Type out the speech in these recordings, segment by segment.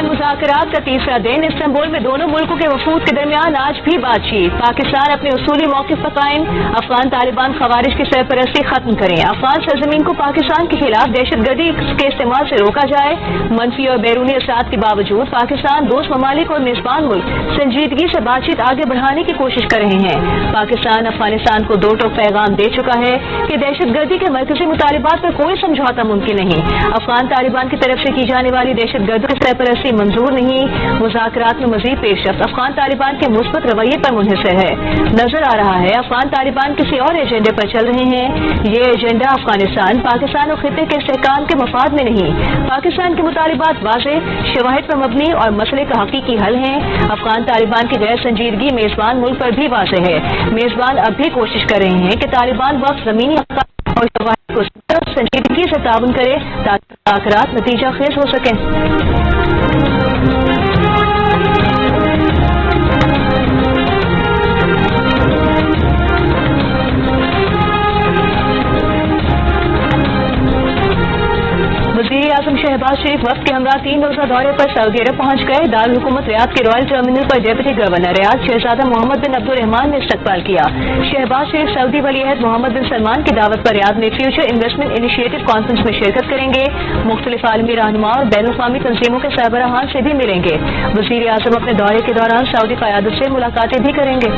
अफगान मुज़ाकरात का तीसरा दिन। इस्तांबुल में दोनों मुल्कों के वफूद के दरमियान आज भी बातचीत। पाकिस्तान अपने उसूली मौक़िफ़ पर कायम। अफगान तालिबान ख़वारिज की सरपरस्ती खत्म करें। अफगान सरज़मीन को पाकिस्तान के खिलाफ दहशतगर्दी के इस्तेमाल से रोका जाए। मंफी और बैरूनी असरात के बावजूद पाकिस्तान, दोस्त ममालिक और मेज़बान मुल्क संजीदगी से बातचीत आगे बढ़ाने की कोशिश कर रहे हैं। पाकिस्तान अफगानिस्तान को दो टोक पैगाम दे चुका है कि दहशतगर्दी के मरकज़ी मुतालिबात पर कोई समझौता मुमकिन नहीं। अफगान तालिबान की तरफ से की जाने वाली दहशतगर्द की सरपरस्ती मंजूर नहीं। मुज़ाकरात में मज़ीद पेशरफ्त अफगान तालिबान के मुस्बत रवैये पर मुनहसर है। नजर आ रहा है अफगान तालिबान किसी और एजेंडे पर चल रहे हैं। ये एजेंडा अफगानिस्तान, पाकिस्तान और खित्ते के इस्तेहकाम के मफाद में नहीं। पाकिस्तान के मुतालिबात वाज़ेह, शवाहिद पर मबनी और मसले का हकीकी हल है। अफगान तालिबान की गैर संजीदगी मेज़बान मुल्क पर भी वाज़ेह है। मेज़बान अब भी कोशिश कर रहे हैं कि तालिबान वक्त ज़मीनी और शवाहिद को संजीदगी से ताउन करे ताकि मुज़ाकरात नतीजा खेज हो सकें। वज़ीर-ए-आज़म शहबाज शरीफ वक्त के हमरा 3 रोज़ा दौरे पर सऊदी अरब पहुँच गए। दारुल हुकूमत रियाद के रॉयल टर्मिनल पर डिप्टी गवर्नर रियाद शहजादा मोहम्मद बिन अब्दुर्रहमान ने इस्तकबाल किया। शहबाज शरीफ सऊदी वली-अहद मोहम्मद बिन सलमान की दावत पर रियाद में फ्यूचर इन्वेस्टमेंट इनिशिएटिव कॉन्फ्रेंस में शिरकत करेंगे। मुख्तलिफ आलमी रहनुमा और बैनुल-अक़वामी तंजीमों के सरबराहान से भी मिलेंगे। वज़ीर-ए-आज़म अपने दौरे के दौरान सऊदी क़यादत से मुलाकातें भी करेंगे।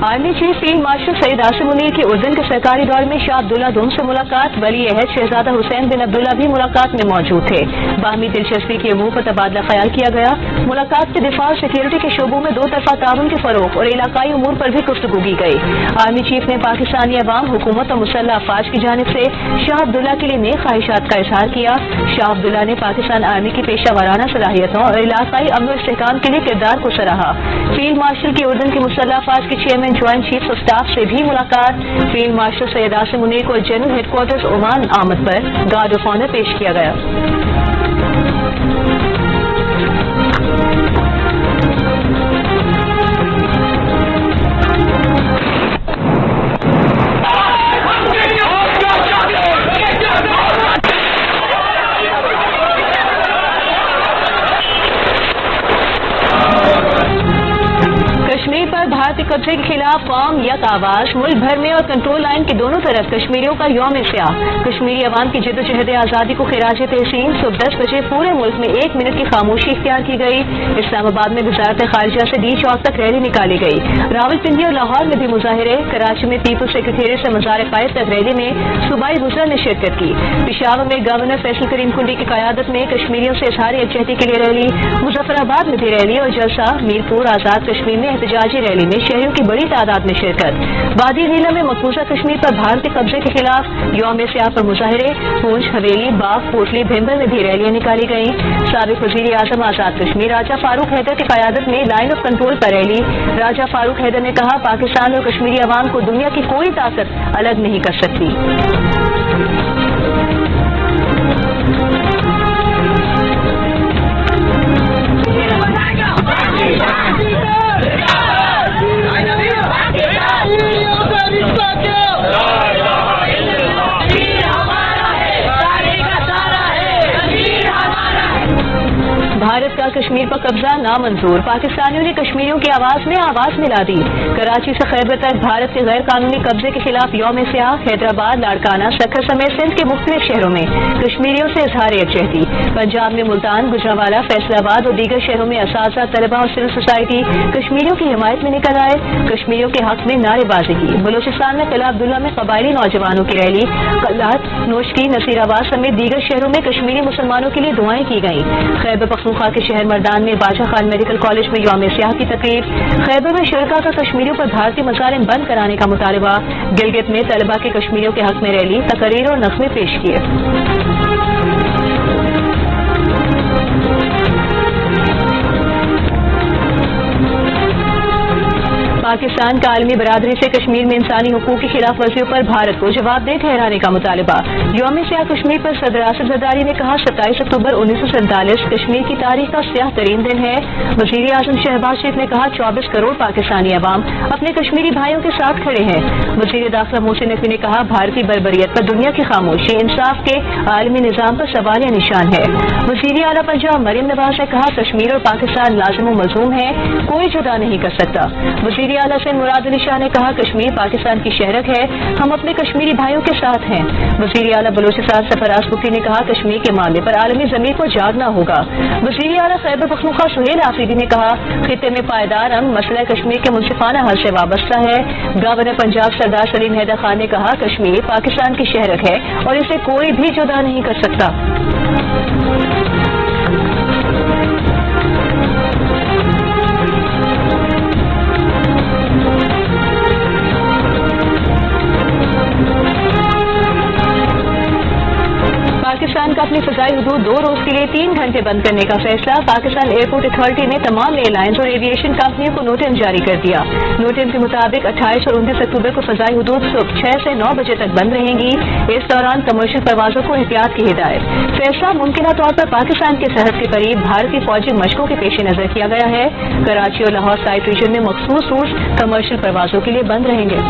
Army chief field marshal Syed Asim Munir की उर्दन के सरकारी दौरे में शाह अब्दुल्ला दोम से मुलाकात। वली-अहद शहजादा हुसैन बिन अब्दुल्ला भी मुलाकात में मौजूद थे। बाहमी दिलचस्पी के अमूर पर तबादला ख्याल किया गया। मुलाकात के दिफा और सिक्योरिटी के शोबों में दो तरफा ताउन के फरोग और इलाकाई उमूर पर भी गुफ्तगू की गई। आर्मी चीफ ने पाकिस्तानी अवाम, हुकूमत और मुसल्लह अफवाज की जानिब से शाह अब्दुल्ला के लिए नेक ख्वाहिशात का इजहार किया। शाह अब्दुल्ला ने पाकिस्तान आर्मी की पेशा वाराना सलाहियतों और इलाकाई अमन और इस्तेहकाम के लिए किरदार को सराहा। फील्ड मार्शल की उर्दन की मुसल्लह अफवाज के chairman joint chief of staff से भी मुलाकात। फील्ड मार्शल सैयद आसिम मुनीर को जनरल हेडक्वार्टर्स ओमान आमद पर गार्ड ऑफ ऑनर पेश किया गया। कश्मीर पर भारतीय कब्जे के खिलाफ कौम यक आवाज। मुल्क भर में और कंट्रोल लाइन की दोनों तरफ कश्मीरियों का यौम स्याह। कश्मीरी अवाम की जिद्दोजहद आज़ादी को खिराज तहसीन। सुबह 10 बजे पूरे मुल्क में 1 मिनट की खामोशी इख्तियार की गई। इस्लामाबाद में वज़ारत ख़ारिजा से डी चौक तक रैली निकाली गई। रावलपिंडी और लाहौर में भी मुजाहिरे। कराची में पीपल्स सेक्रेटेरिएट से मज़ार क़ायद तक रैली में सूबाई वज़रा ने शिरकत की। पेशावर में गवर्नर फैसल करीम कुंडी की क़यादत में कश्मीरियों से इज़हार यकजहती के लिए रैली। मुजफ्फराबाद में भी रैली और जलसा। मीरपुर आज़ाद कश्मीर में एहतजाजी रैली में शहरियों की बड़ी तादाद में शिरकत। वादी नीला में मकबूजा कश्मीर पर भारत के कब्जे के खिलाफ यौम स्याह पर मुजाहिरे। पूंछ, हवेली, बाग, कोटली, भिंबर में भी रैलियां निकाली गईं। साबिक वज़ीर आज़म आज़ाद कश्मीर राजा फारूक हैदर की क़यादत में लाइन ऑफ कंट्रोल पर रैली। राजा फारूक हैदर ने कहा, पाकिस्तान और कश्मीरी अवाम को दुनिया की कोई ताकत अलग नहीं कर सकती। भारत का कश्मीर पर कब्जा नामंजूर। पाकिस्तानियों ने कश्मीरियों की आवाज में आवाज मिला दी। कराची से खैबर तक भारत के गैर कानूनी कब्जे के खिलाफ यौम स्याह। हैदराबाद, लाड़काना, सक्खर समेत सिंध के मुख्तलिफ शहरों में कश्मीरियों से इजहार यकजहती। पंजाब में मुल्तान, गुजरांवाला, फैसलाबाद और दीगर शहरों में असातिज़ा, तलबा और सिविल सोसाइटी कश्मीरियों की हिमायत में निकल आए। कश्मीरियों के हक में नारेबाजी की। बलूचिस्तान में किला अब्दुल्ला में कबायली नौजवानों की रैली। कल्लात, नोशकी, नसीराबाद समेत दीगर शहरों में कश्मीरी मुसलमानों के लिए दुआएं की गईं। खैबर पख्तूनख्वा के शहर मर्दान में बादशाह खान मेडिकल कॉलेज में यौम स्याह की तकरीब। खैबर में शुरका का कश्मीरियों पर भारतीय मज़ारिम बंद कराने का मुतालबा। गिलगित में तलबा के कश्मीरियों के हक में रैली, तकरीर और नग़्मे पेश किए। पाकिस्तान का आलमी बरादरी से कश्मीर में इंसानी हुकूक की खिलाफ वर्जियों पर भारत को जवाबदेह ठहराने का मुतालबा। यौम सियाह कश्मीर पर सदर आसिफ जरदारी ने कहा 27 अक्टूबर 1947 कश्मीर की तारीख का स्याह तरीन दिन है। वजीर आजम शहबाज शरीफ ने कहा 24 करोड़ पाकिस्तानी अवाम अपने कश्मीरी भाइयों के साथ खड़े हैं। वजीर दाखिला मोहसिन नकवी ने कहा भारतीय बर्बरियत पर दुनिया की खामोशी इंसाफ के आलमी निजाम पर सवालिया निशान है। वजीर आला पंजाब मरियम नवाज ने कहा कश्मीर और पाकिस्तान लाजिम व मज़ूम है, कोई जुदा नहीं कर सकता। वजीर आला से मुराद अली शाह ने कहा कश्मीर पाकिस्तान की शहरक है, हम अपने कश्मीरी भाइयों के साथ हैं। वजीर आला बलोचिस्तान सरफराज बुकी ने कहा कश्मीर के मामले पर आलमी ज़मीन को जागना होगा। वजीर आला खैबर पख्तूनख्वा सुहेल आफरीदी ने कहा खित्ते में पायदार अमन मसला कश्मीर के मुनसिफाना हल से वाबस्ता है। गवर्नर पंजाब सरदार सलीम हैदर खान ने कहा कश्मीर पाकिस्तान की शहरक है और इसे कोई भी जुदा नहीं कर सकता। पाकिस्तान का अपनी फजाई हुदूद 2 रोज के लिए 3 घंटे बंद करने का फैसला। पाकिस्तान एयरपोर्ट अथॉरिटी ने तमाम एयरलाइंस और एविएशन कंपनियों को नोटिस जारी कर दिया। नोटिस के मुताबिक 28 और 29 अक्टूबर को फजाई हुदूद सुबह 6 से 9 बजे तक बंद रहेंगी। इस दौरान कमर्शियल परवाजों को एहतियात की हिदायत। फैसला मुमकिन तौर पर पाकिस्तान की सरहद के करीब भारतीय फौजी मशकों के पेश नजर किया गया है। कराची और लाहौर साइट रीजन में मखसूस रूट कमर्शियल परवाजों के लिए बंद रहेंगे।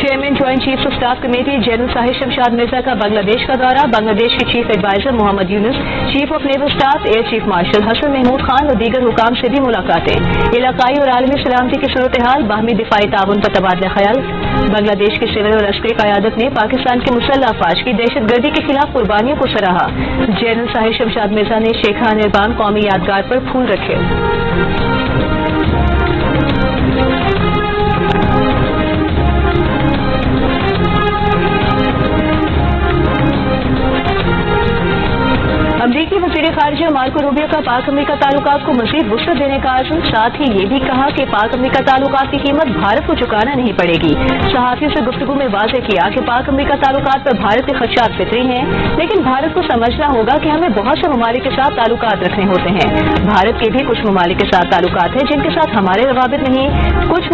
Chairman joint chief of staff committee general साहिब शमशाद मिर्जा का बांग्लादेश का दौरा। बांग्लादेश के chief adviser Mohammad Yunus, chief of naval staff air chief marshal Hasan Mahmood Khan और दीगर हुकाम से भी मुलाकातें। इलाकाई और आलमी सलामती की सूरत हाल, बाहमी दिफाई ताउन पर तबादला ख्याल। बांग्लादेश की सिविल और अस्करी क़यादत ने पाकिस्तान के मुसल्लह अफवाज की दहशतगर्दी के खिलाफ कुर्बानियों को सराहा। जनरल साहिब शमशाद मिर्जा ने शेखा निर्बान कौमी यादगार पर फूल रखे। अमरीकी वज़ीर ख़ारिजा मार्को रूबियो का पाक अमरीका ताल्लुकात को मज़ीद वुसअत देने का आज़म। साथ ही ये भी कहा कि पाक अमरीका ताल्लुकात की कीमत भारत को चुकाना नहीं पड़ेगी। सहाफ़ियों से गुफ्तगू में वाज़ेह किया कि पाक अमरीका ताल्लुकात पर भारत के खदशात फितरी हैं, लेकिन भारत को समझना होगा कि हमें बहुत से ममालिक के साथ ताल्लुकात रखने होते हैं। भारत के भी कुछ ममालिक के साथ ताल्लुकात हैं जिनके साथ हमारे रवाबित नहीं। कुछ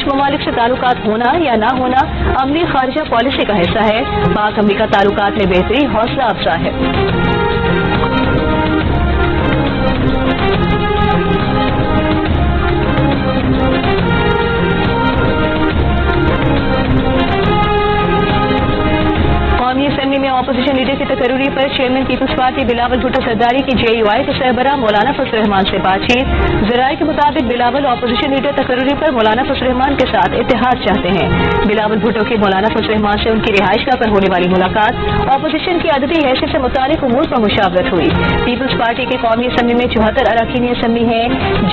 ममालिक से ताल्लुकात होना या ना होना अमली ख़ारिजा पॉलिसी का हिस्सा है। पाक अमरीका ताल्लुकात में बेहतरी हौसला अफजा है। कौमी असेंबली में अपोजिशन लीडर की तकर्री पर चेयरमैन पीपल्स पार्टी बिलावल भुट्टो सरदारी की JUI के सरबराह मौलाना फजल रहमान से बातचीत। जराये के मुताबिक बिलावल अपोजिशन लीडर तकर्री पर मौलाना फजल रहमान के साथ इत्तेहाद चाहते हैं। बिलावल भुट्टो की मौलाना फजल रहमान से उनकी रिहाइशगाह पर होने वाली मुलाकात, अपोजिशन की अददी हैसियत से मुतालिक उमूर पर मुशावरत हुई। पीपल्स पार्टी की कौमी असेंबली में 74 अरकानी असेंबली है।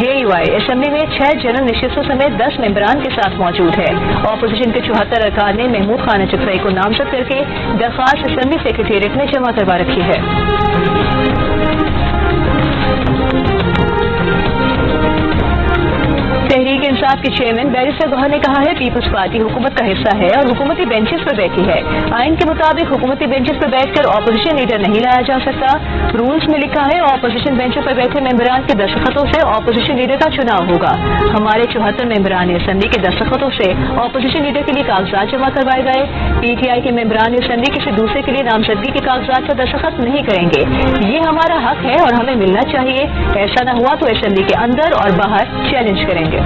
JUI असेंबली में 6 जनरल नशिस्तों समेत 10 मेंबरान के साथ मौजूद है। अपोजिशन के 74 अरकान ने महमूद खान चकरई को नामजद करके दरख्वास्त असेंबली सेक्रेटेरिएट में जमा करवा रखी है। तहरीक इंसाफ के चेयरमैन बैरिस्टर गौहर ने कहा है पीपल्स पार्टी हुकूमत का हिस्सा है और हुकूमती बेंचेस पर बैठी है। आइन के मुताबिक हुकूमती बेंचेस पर बैठकर ऑपोजिशन लीडर नहीं लाया जा सकता। रूल्स में लिखा है ऑपोजिशन बेंचों पर बैठे मेंबरान के दस्तखतों से ऑपोजिशन लीडर का चुनाव होगा। हमारे 74 मेंबरान असेंबली के दस्तखतों से ऑपोजिशन लीडर के लिए कागजात जमा करवाए गए। PTI के मेंबरान असेंबली किसी दूसरे के लिए नामजदगी के कागजात पर दस्तखत नहीं करेंगे। ये हमारा हक है और हमें मिलना चाहिए। ऐसा न हुआ तो असेंबली के अंदर और बाहर चैलेंज करेंगे।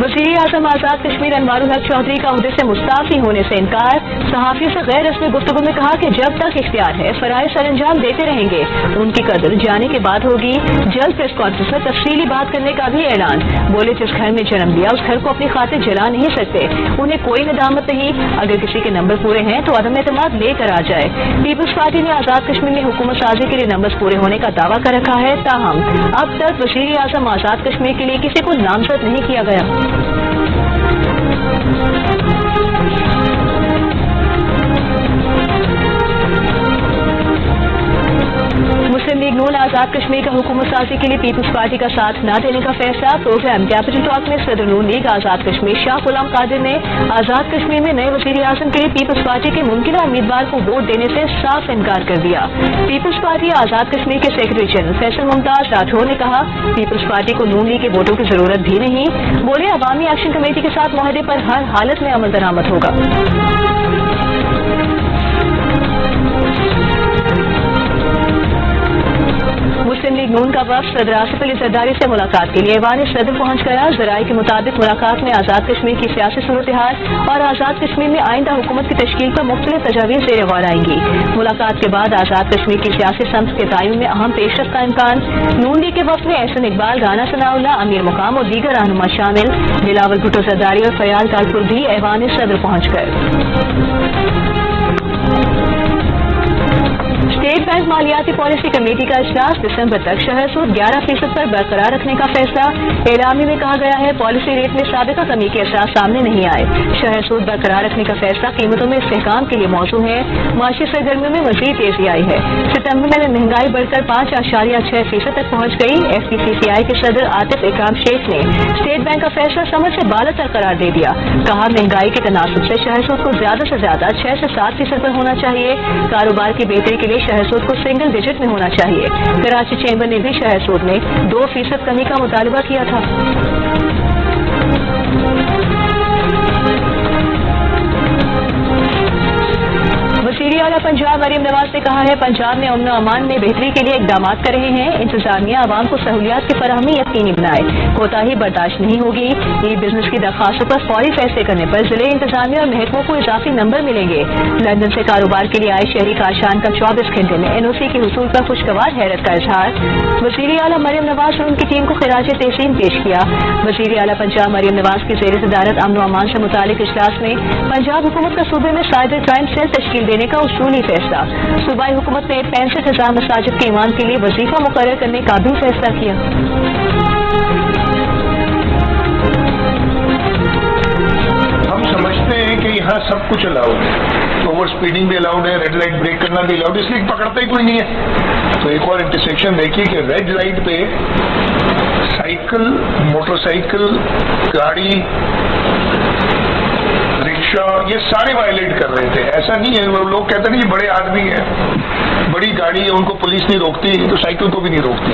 वज़ीर आज़म आज़ाद कश्मीर अनवारुल हक चौधरी का ओहदे से मुस्ताफ़ी होने से इनकार। सहाफ़ियों से गैर रस्मी गुफ्तगू में कहा कि जब तक इख्तियार है फ़राइज़ सर अंजाम देते रहेंगे, उनकी कदर जाने के बाद होगी। जल्द प्रेस कॉन्फ्रेंस में तफसीली बात करने का भी ऐलान। बोले जिस घर में जन्म लिया उस घर को अपनी खातिर जला नहीं सकते, उन्हें कोई नदामत नहीं। अगर किसी के नंबर पूरे हैं तो अदम एतमाद लेकर आ जाए। पीपल्स पार्टी ने आज़ाद कश्मीर में हुकूमत साजी के लिए नंबर पूरे होने का दावा कर रखा है, ताहम अब तक वज़ीर आज़म आज़ाद कश्मीर के लिए किसी को नामजद नहीं किया गया। मुस्लिम लीग नून आज़ाद आजाद कश्मीर का हुकूमत साजी के लिए पीपल्स पार्टी का साथ न देने का फैसला। प्रोग्राम कैपिटल टॉक में सदर नून लीग आजाद कश्मीर शाह गुलाम कादिर ने आजाद कश्मीर में नए वजीर आजम के लिए पीपल्स पार्टी के मुमकिन उम्मीदवार को वोट देने से साफ इनकार कर दिया। पीपल्स पार्टी आजाद कश्मीर के सेक्रेटरी जनरल फैसल मुमताज राठौर ने कहा, पीपल्स पार्टी को नून लीग के वोटों की जरूरत भी नहीं। बोले, अवामी एक्शन कमेटी के साथ मुआहदे पर हर हालत में अमल दरामद होगा। मुस्लिम लीग नून का वफ्द सदर आसिफ अली जरदारी से मुलाकात के लिए ऐवान सदर पहुंच गया। जराये के मुताबिक मुलाकात में आजाद कश्मीर की सियासी सूरत हाल और आजाद कश्मीर में आइंदा हुकूमत की तश्कील पर मुख्तलिफ तजावीज़ ज़ेर गौर आएंगी। मुलाकात के बाद आजाद कश्मीर की सियासी समत के तयन में अहम पेशरफ्त का इम्कान। नून लीग के वफ्द में एहसन इकबाल, राना सनाउल्लाह, अमीर मुकाम और दीगर रहनुमा शामिल। बिलावल भुट्टो जरदारी और फयाल तालपुर भी ऐवान सदर पहुंच गए। स्टेट बैंक मालियाती पॉलिसी कमेटी का इजलास दिसंबर तक शहर सूद 11% पर बरकरार रखने का फैसला। एलामी में कहा गया है, पॉलिसी रेट में साबिका कमी के असरात सामने नहीं आए। शहर सूद बरकरार रखने का फैसला कीमतों में इस्तेहकाम के लिए मौजू है। माशी सरगर्मियों में मजीद तेजी आई है। सितंबर में महंगाई बढ़कर 5.6% तक पहुंच गई। FPCCI के सदर आतिफ इकराम शेख ने स्टेट बैंक का फैसला समझ से बाला तर करार दे दिया। कहा, महंगाई के तनासुब से शहर सूद को ज्यादा से ज्यादा 6 से 7% पर होना चाहिए। कारोबार की बेहतरी के लिए शहर सूद को सिंगल डिजिट में होना चाहिए। कराची चैम्बर ने भी शहर सूद में 2% कमी का मुतालबा किया था। वज़ीर आला पंजाब मरियम नवाज ने कहा है, पंजाब में अमन अमान में बेहतरी के लिए इकदाम कर रहे हैं। इंतजामिया आवाम को सहूलियात की फराहमी यकीनी बनाए। कोताही बर्दाश्त नहीं होगी। ई बिजनेस की दरखास्तों पर फौरी फैसले करने पर जिले इंतजामिया और महकमों को इजाफी नंबर मिलेंगे। लंदन से कारोबार के लिए आए शहरी काशान का 24 घंटे में NOC के हुसूल पर खुशगवार हैरत का इजहार। वज़ीर आला मरियम नवाज और उनकी टीम को खिराज तहसीन पेश किया। वज़ीर आला पंजाब मरियम नवाज की ज़ेर सदारत अमन अमान से मुतालिक इजलास में पंजाब हुकूमत का सूबे में साइबर क्राइम सेल तश्कील देने का उसूली फैसला। सूबाई हुकूमत ने 65,000 मसाजिद के ईमान के लिए वजीफा मुकर्रर करने का भी फैसला किया। हम समझते हैं कि यहाँ सब कुछ अलाउड है, ओवर स्पीडिंग भी अलाउड है, रेड लाइट ब्रेक करना भी अलाउड है, इसलिए पकड़ता ही कोई नहीं है। तो एक और इंटरसेक्शन देखिए कि रेड लाइट पे साइकिल, मोटरसाइकिल, गाड़ी, रिक्शा, ये सारे वायलेट कर रहे थे। ऐसा नहीं है, वो लोग कहते नहीं, बड़े आदमी हैं, बड़ी गाड़ी है, उनको पुलिस नहीं रोकती, तो साइकिल को भी नहीं रोकती।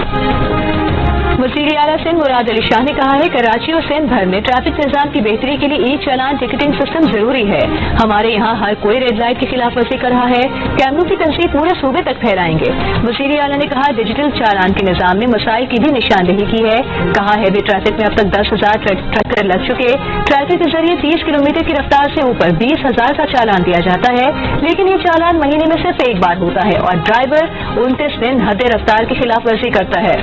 वज़ीर आला सिंध मुराद अली शाह ने कहा है, कराची और सिंध भर में ट्रैफिक निजाम की बेहतरी के लिए ई चालान टिकटिंग सिस्टम जरूरी है। हमारे यहाँ हर कोई रेड लाइट की खिलाफ वर्जी कर रहा है। कैमरों की तनसीब पूरे सूबे तक फैलाएंगे। वज़ीर आला ने कहा, डिजिटल चालान के निजाम में मसाइल की भी निशानदेही की है। कहा, हैवी ट्रैफिक में अब तक 10,000 ट्रकर लग चुके। ट्रैफिक के जरिए 30 किलोमीटर की रफ्तार से ऊपर 20,000 का चालान दिया जाता है, लेकिन ये चालान महीने में सिर्फ एक बार होता है और ड्राइवर 29 दिन हद रफ्तार की खिलाफ वर्जी करता है।